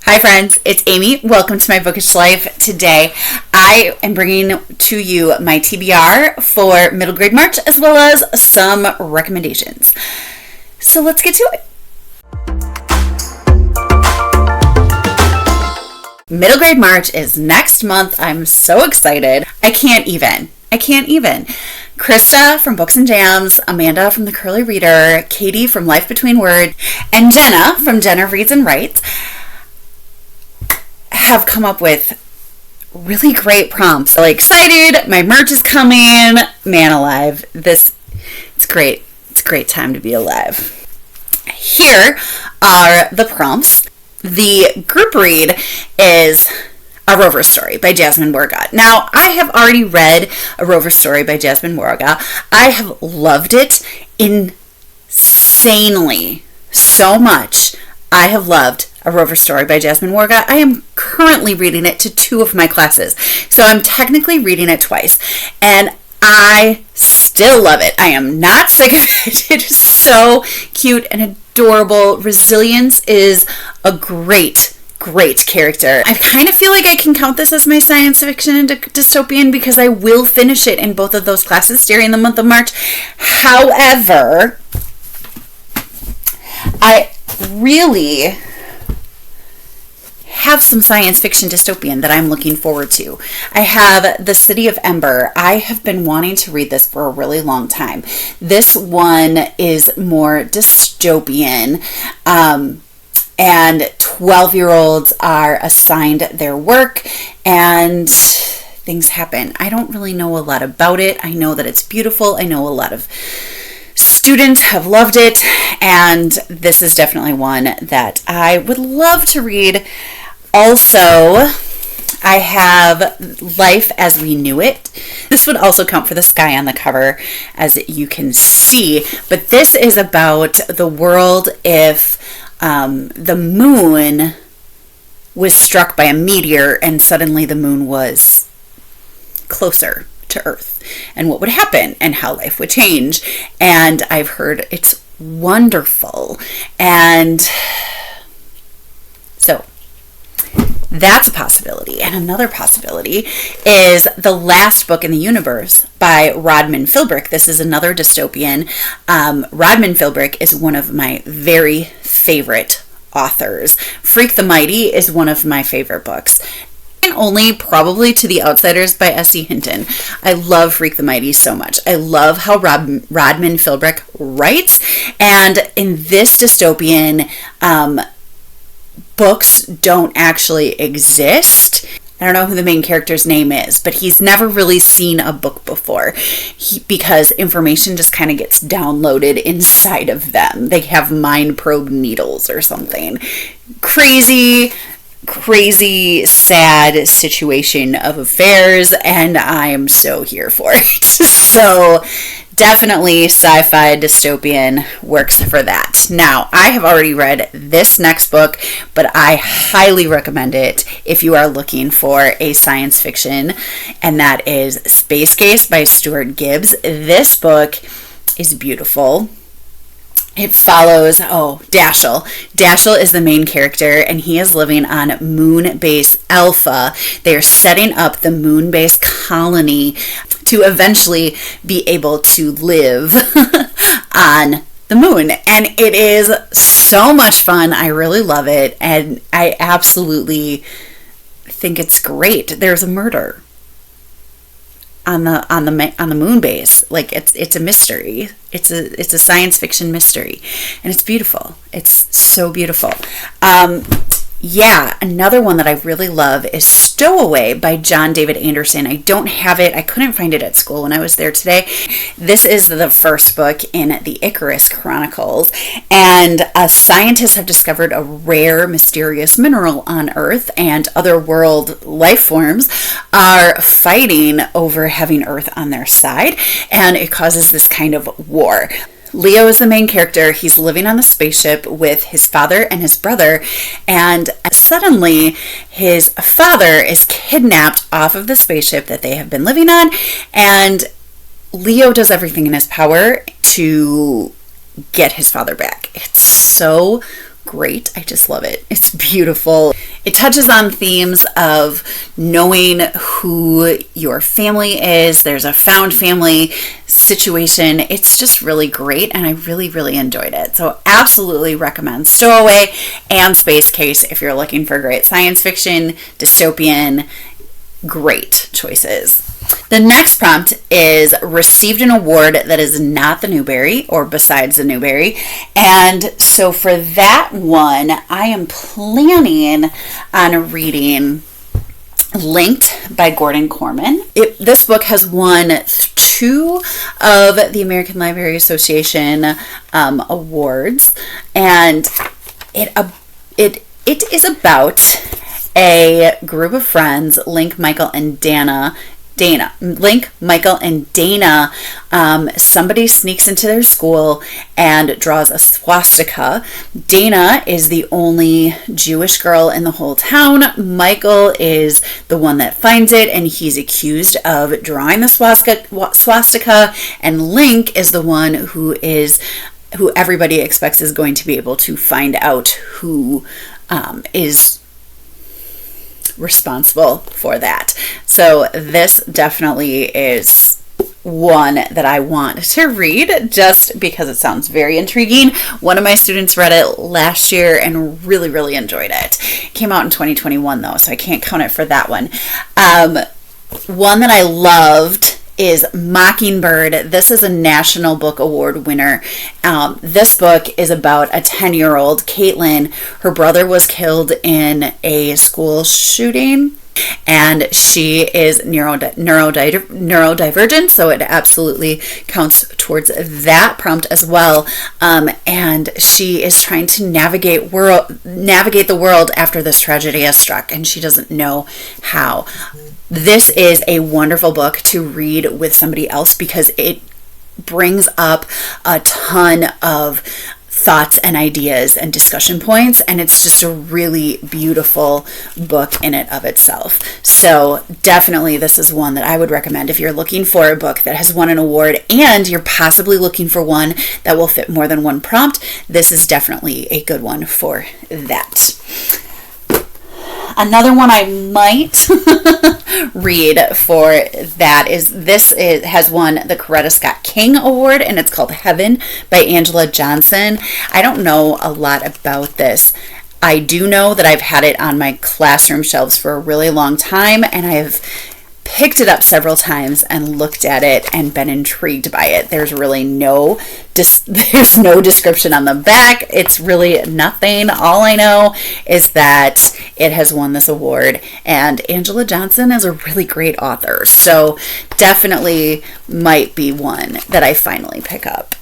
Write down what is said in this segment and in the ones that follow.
Hi friends, it's Amy. Welcome to my bookish life. Today I am bringing to you my TBR for middle grade March as well as some recommendations. So let's get to it. Middle grade March is next month. I'm so excited. I can't even. Krista from Books and Jams, Amanda from The Curly Reader, Katie from Life Between Words, and Jenna from Jenna Reads and Writes have come up with really great prompts. I'm excited. My merch is coming. Man alive. It's great. It's a great time to be alive. Here are the prompts. The group read is A Rover Story by Jasmine Warga. Now, I have already read A Rover Story by Jasmine Warga. I have loved it insanely so much. I have loved A Rover Story by Jasmine Warga. I am currently reading it to two of my classes. So I'm technically reading it twice. And I still love it. I am not sick of it. It is so cute and adorable. Resilience is a great character. I kind of feel like I can count this as my science fiction and dystopian because I will finish it in both of those classes during the month of March. However, I really have some science fiction dystopian that I'm looking forward to. I have The City of Ember. I have been wanting to read this for a really long time. This one is more dystopian, and 12-year-olds are assigned their work and things happen. I don't really know a lot about it. I know that it's beautiful. I know a lot of students have loved it, and this is definitely one that I would love to read. Also, I have Life as We Knew It. This would also count for the sky on the cover, as you can see, but this is about the world if the moon was struck by a meteor and suddenly the moon was closer to Earth, and what would happen and how life would change. And I've heard it's wonderful, and so that's a possibility. And another possibility is The Last Book in the Universe by Rodman Philbrick. This is another dystopian. Rodman Philbrick is one of my very favorite authors. Freak the Mighty is one of my favorite books. And only probably to the Outsiders by S.E. Hinton. I love Freak the Mighty so much. I love how Rodman Philbrick writes. And in this dystopian, books don't actually exist. I don't know who the main character's name is, but he's never really seen a book before because information just kind of gets downloaded inside of them. They have mind probe needles or something. Crazy, sad situation of affairs, and I am so here for it. So definitely sci-fi dystopian works for that. Now, I have already read this next book, but I highly recommend it if you are looking for a science fiction, and that is Space Case by Stuart Gibbs. This book is beautiful. It follows, Dashiell. Dashiell is the main character, and he is living on Moon Base Alpha. They are setting up the Moon Base colony to eventually be able to live on the moon. And it is so much fun. I really love it, and I absolutely think it's great. There's a murder on the moon base. Like it's a mystery. It's a science fiction mystery, and it's beautiful. It's so beautiful. Another one that I really love is Stowaway by John David Anderson. I don't have it. I couldn't find it at school when I was there today. This is the first book in the Icarus Chronicles, and scientists have discovered a rare, mysterious mineral on Earth, and other world life forms are fighting over having Earth on their side, and it causes this kind of war. Leo is the main character. He's living on the spaceship with his father and his brother, and suddenly his father is kidnapped off of the spaceship that they have been living on, and Leo does everything in his power to get his father back. It's so great. I just love it. It's beautiful. It touches on themes of knowing who your family is. There's a found family situation. It's just really great, and I really, really enjoyed it. So absolutely recommend Stowaway and Space Case if you're looking for great science fiction, dystopian, great choices. The next prompt is received an award that is not the Newbery or besides the Newbery. And so for that one, I am planning on reading Linked by Gordon Korman. This book has won 2 of the American Library Association awards, and it is about a group of friends, Link, Michael, and Dana. Link, Michael, and Dana, somebody sneaks into their school and draws a swastika. Dana is the only Jewish girl in the whole town. Michael is the one that finds it, and he's accused of drawing the swastika. And Link is the one who everybody expects is going to be able to find out who is responsible for that. So this definitely is one that I want to read just because it sounds very intriguing. One of my students read it last year and really, really enjoyed it. It came out in 2021 though, so I can't count it for that one. One that I loved is Mockingbird. This is a National Book Award winner. This book is about a 10-year-old, Caitlin. Her brother was killed in a school shooting, and she is neurodivergent, so it absolutely counts towards that prompt as well. And she is trying to navigate the world after this tragedy has struck, and she doesn't know how. This is a wonderful book to read with somebody else because it brings up a ton of thoughts and ideas and discussion points, and it's just a really beautiful book in and of itself. So definitely this is one that I would recommend if you're looking for a book that has won an award and you're possibly looking for one that will fit more than one prompt. This is definitely a good one for that. Another one I might read for that has won the Coretta Scott King Award, and it's called Heaven by Angela Johnson. I don't know a lot about this. I do know that I've had it on my classroom shelves for a really long time, and I have picked it up several times and looked at it and been intrigued by it. There's really no description on the back. It's really nothing. All I know is that it has won this award, and Angela Johnson is a really great author, so definitely might be one that I finally pick up.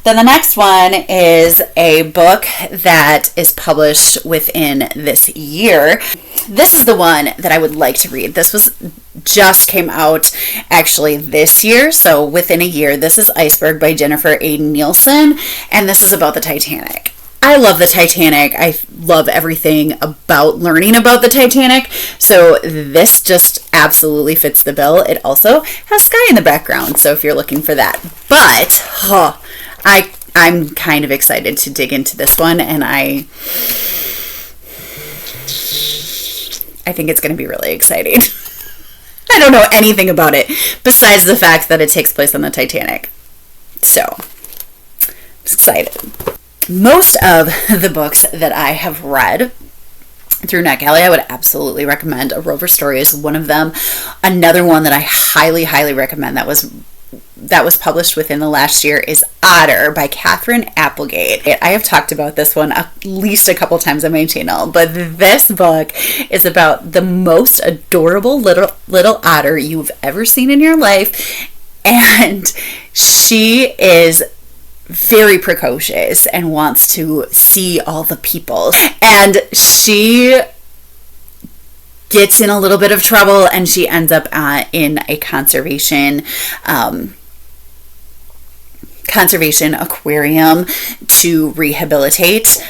Then the next one is a book that is published within this year. This is the one that I would like to read. This just came out actually this year, so within a year. This is Iceberg by Jennifer A. Nielson, and this is about the Titanic. I love the Titanic. I love everything about learning about the Titanic, so this just absolutely fits the bill. It also has sky in the background, so if you're looking for that. But I'm kind of excited to dig into this one, and I think it's going to be really exciting. I don't know anything about it besides the fact that it takes place on the Titanic. So, I'm excited. Most of the books that I have read through NetGalley, I would absolutely recommend. A Rover Story is one of them. Another one that I highly, highly recommend that was published within the last year is Otter by Kathryn Applegate. I have talked about this one at least a couple times on my channel, but this book is about the most adorable little otter you've ever seen in your life, and she is very precocious and wants to see all the people, and she gets in a little bit of trouble, and she ends up in a conservation aquarium to rehabilitate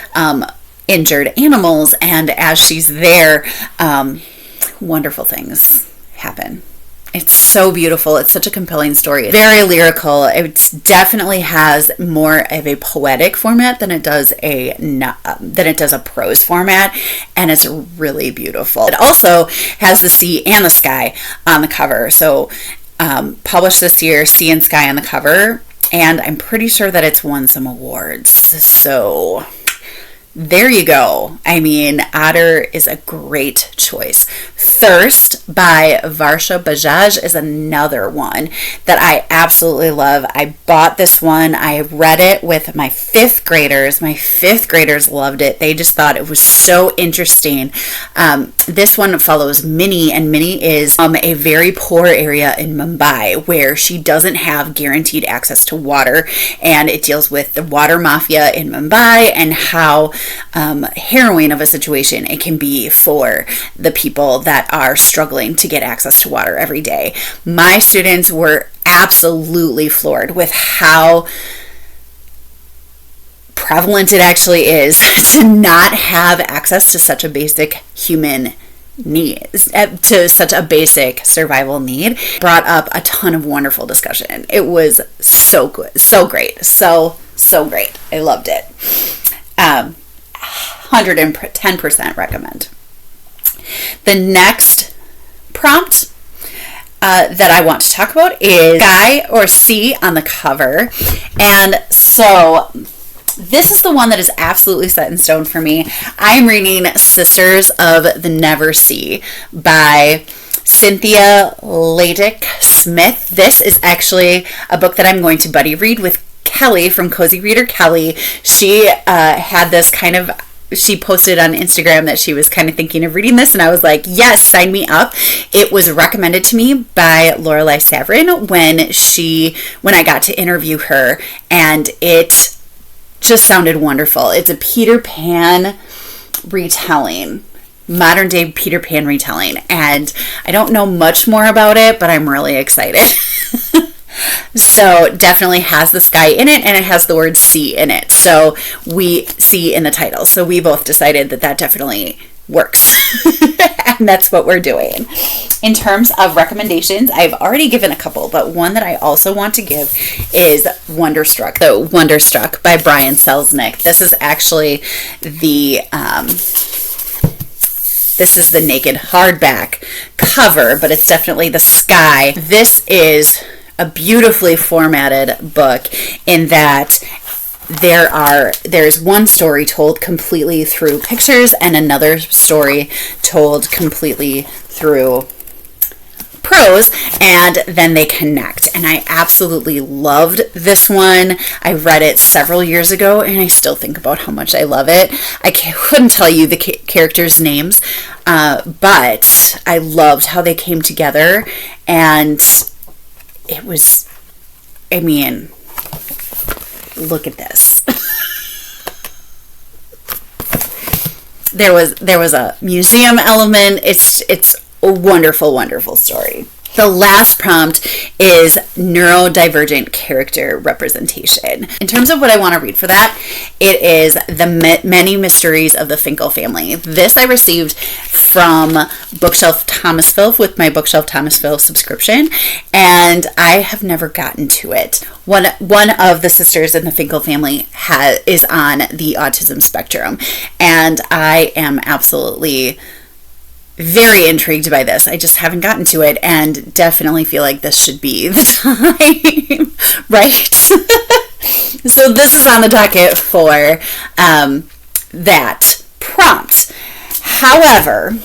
injured animals, and as she's there, wonderful things happen. It's so beautiful. It's such a compelling story. Very lyrical. It definitely has more of a poetic format than it does a prose format, and it's really beautiful. It also has the sea and the sky on the cover. So published this year, Sea and Sky on the cover, and I'm pretty sure that it's won some awards. So there you go. I mean, Otter is a great choice. Thirst by Varsha Bajaj is another one that I absolutely love. I bought this one. I read it with my fifth graders. My fifth graders loved it. They just thought it was so interesting. This one follows Minnie, and Minnie is a very poor area in Mumbai where she doesn't have guaranteed access to water, and it deals with the water mafia in Mumbai and how harrowing of a situation it can be for the people that are struggling to get access to water every day. My students were absolutely floored with how prevalent it actually is to not have access to such a basic human need, to such a basic survival need. Brought up a ton of wonderful discussion. It was so good, so great, so great. I loved it. 110% recommend. The next prompt that I want to talk about is Sky or Sea on the cover. And so this is the one that is absolutely set in stone for me. I'm reading Sisters of the Neversea by Cynthia Leitich Smith. This is actually a book that I'm going to buddy read with Kelly from Cozy Reader Kelly. She had this kind of, she posted on Instagram that she was kind of thinking of reading this, and I was like, yes, sign me up. It was recommended to me by Lorelei Saverin when I got to interview her, and it just sounded wonderful. It's a Peter Pan retelling, modern day Peter Pan retelling, and I don't know much more about it, but I'm really excited. So definitely has the sky in it, and it has the word sea in it. So we see in the title. So we both decided that that definitely works. And that's what we're doing. In terms of recommendations, I've already given a couple, but one that I also want to give is Wonderstruck. So Wonderstruck by Brian Selznick. This is actually the naked hardback cover, but it's definitely the sky. This is a beautifully formatted book in that there's one story told completely through pictures and another story told completely through prose, and then they connect. And I absolutely loved this one. I read it several years ago, and I still think about how much I love it. I couldn't tell you the characters' names, but I loved how they came together, and it was, I mean, look at this. There was a museum element. It's a wonderful, wonderful story. The last prompt is neurodivergent character representation. In terms of what I want to read for that, it is The Many Mysteries of the Finkel Family. This I received from Bookshelf Thomasville with my Bookshelf Thomasville subscription, and I have never gotten to it. One of the sisters in the Finkel family is on the autism spectrum, and I am absolutely very intrigued by this. I just haven't gotten to it, and definitely feel like this should be the time, right? So this is on the docket for that prompt. However,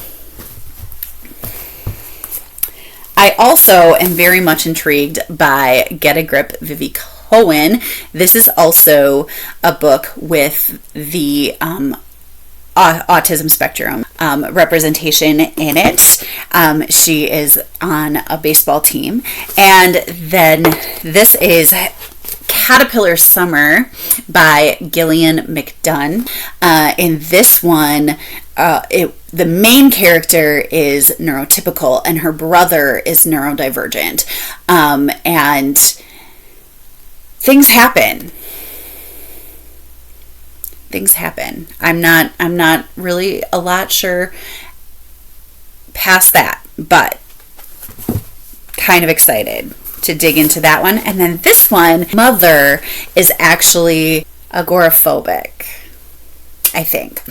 I also am very much intrigued by Get a Grip, Vivi Cohen. This is also a book with the autism spectrum representation in it. She is on a baseball team. And then this is Caterpillar Summer by Gillian McDunn. In this one, the main character is neurotypical and her brother is neurodivergent. And things happen. I'm not really a lot sure past that, but kind of excited to dig into that one. And then this one, mother, is actually agoraphobic, I think.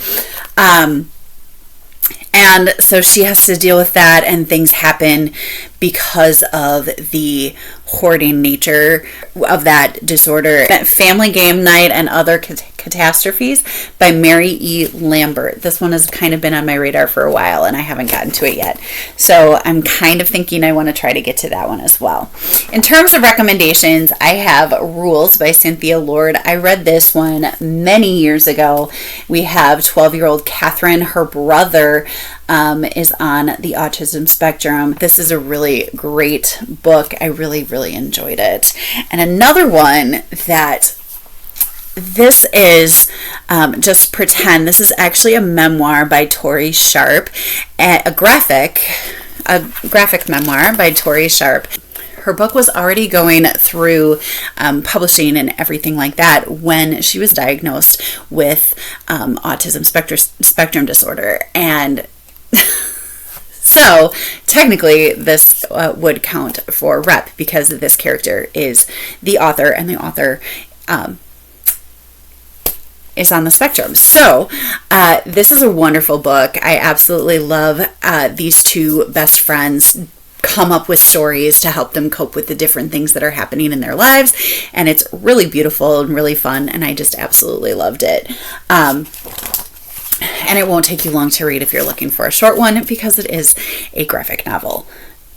And so she has to deal with that, and things happen because of the hoarding nature of that disorder. Family Game Night and Other Catastrophes by Mary E. Lambert. This one has kind of been on my radar for a while, and I haven't gotten to it yet. So I'm kind of thinking I want to try to get to that one as well. In terms of recommendations, I have Rules by Cynthia Lord. I read this one many years ago. We have 12-year-old Kathryn. Her brother is on the autism spectrum. This is a really great book. I really, really enjoyed it. And another one that this is, just pretend, this is actually a memoir by Tori Sharp, a graphic memoir by Tori Sharp. Her book was already going through publishing and everything like that when she was diagnosed with autism spectrum disorder. And so technically this would count for rep because this character is the author, and the author is on the spectrum. So this is a wonderful book. I absolutely love these two best friends come up with stories to help them cope with the different things that are happening in their lives, and it's really beautiful and really fun, and I just absolutely loved it. And it won't take you long to read if you're looking for a short one, because it is a graphic novel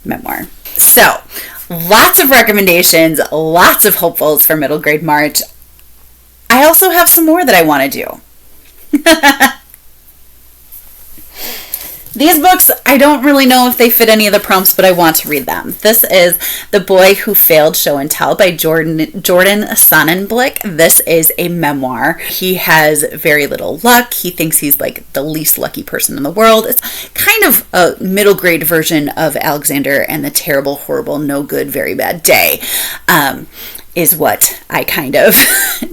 memoir. So, lots of recommendations, lots of hopefuls for middle grade March. I also have some more that I want to do. These books, I don't really know if they fit any of the prompts, but I want to read them. This is The Boy Who Failed Show and Tell by Jordan Sonnenblick. This is a memoir. He has very little luck. He thinks he's like the least lucky person in the world. It's kind of a middle grade version of Alexander and the Terrible, Horrible, No Good, Very Bad Day. Is what I kind of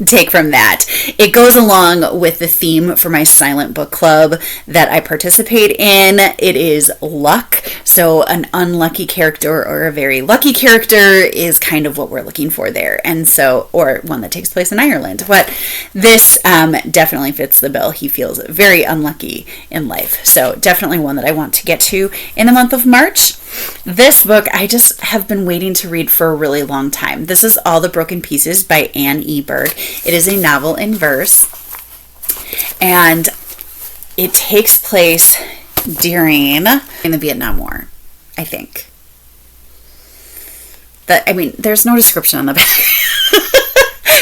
take from that. It goes along with the theme for my silent book club that I participate in. It is luck. So an unlucky character or a very lucky character is kind of what we're looking for there. And so, or one that takes place in Ireland. But this definitely fits the bill. He feels very unlucky in life. So definitely one that I want to get to in the month of March. This book I just have been waiting to read for a really long time. This is All the Broken Pieces by Anne E. Berg. It is a novel in verse, and it takes place during the Vietnam War, I think. There's no description on the back.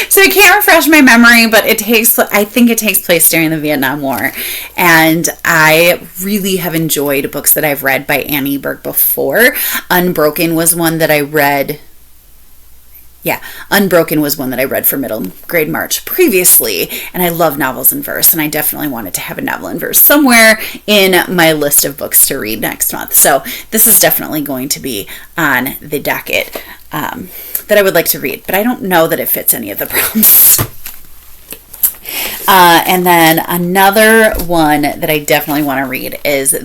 So I can't refresh my memory, but I think it takes place during the Vietnam War. And I really have enjoyed books that I've read by Anne E. Berg before. Unbroken was one that I read. Yeah, Unbroken was one that I read for middle grade March previously. And I love novels in verse, and I definitely wanted to have a novel in verse somewhere in my list of books to read next month. So this is definitely going to be on the docket that I would like to read, but I don't know that it fits any of the prompts. And then another one that I definitely want to read is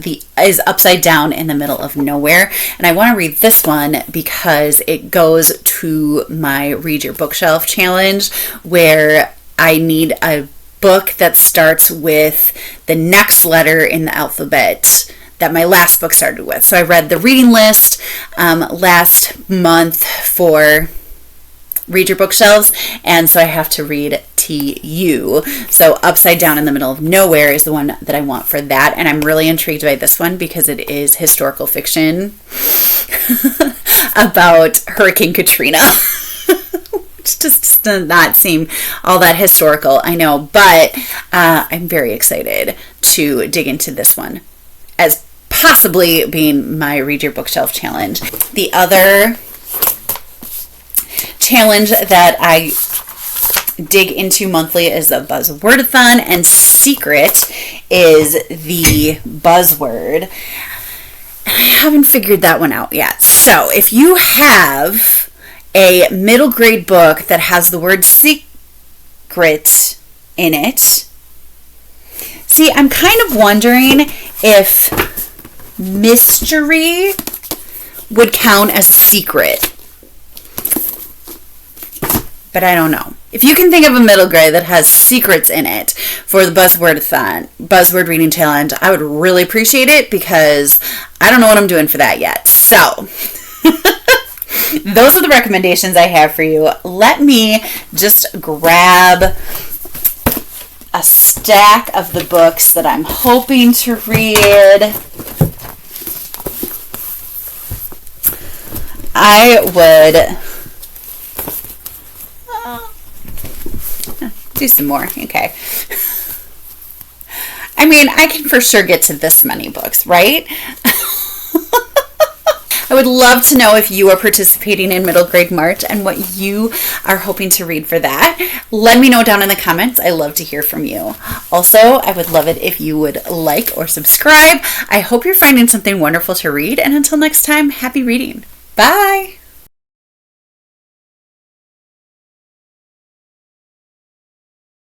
Upside Down in the Middle of Nowhere. And I want to read this one because it goes to my Read Your Bookshelf challenge, where I need a book that starts with the next letter in the alphabet that my last book started with. So I read the reading list last month for Read Your Bookshelves, and so I have to read TU. So Upside Down in the Middle of Nowhere is the one that I want for that, and I'm really intrigued by this one because it is historical fiction about Hurricane Katrina. Which just does not seem all that historical, I know, but I'm very excited to dig into this one as possibly being my Read Your Bookshelf challenge. The other challenge that I dig into monthly is the Buzzwordathon, and Secret is the buzzword. I haven't figured that one out yet. So if you have a middle grade book that has the word secret in it, see, I'm kind of wondering if mystery would count as a secret. But I don't know. If you can think of a middle grade that has secrets in it for the Buzzword Reading Challenge, I would really appreciate it because I don't know what I'm doing for that yet. So, those are the recommendations I have for you. Let me just grab a stack of the books that I'm hoping to read. I would do some more. Okay. I mean, I can for sure get to this many books, right? I would love to know if you are participating in Middle Grade March and what you are hoping to read for that. Let me know down in the comments. I love to hear from you. Also, I would love it if you would like or subscribe. I hope you're finding something wonderful to read. And until next time, happy reading. Bye.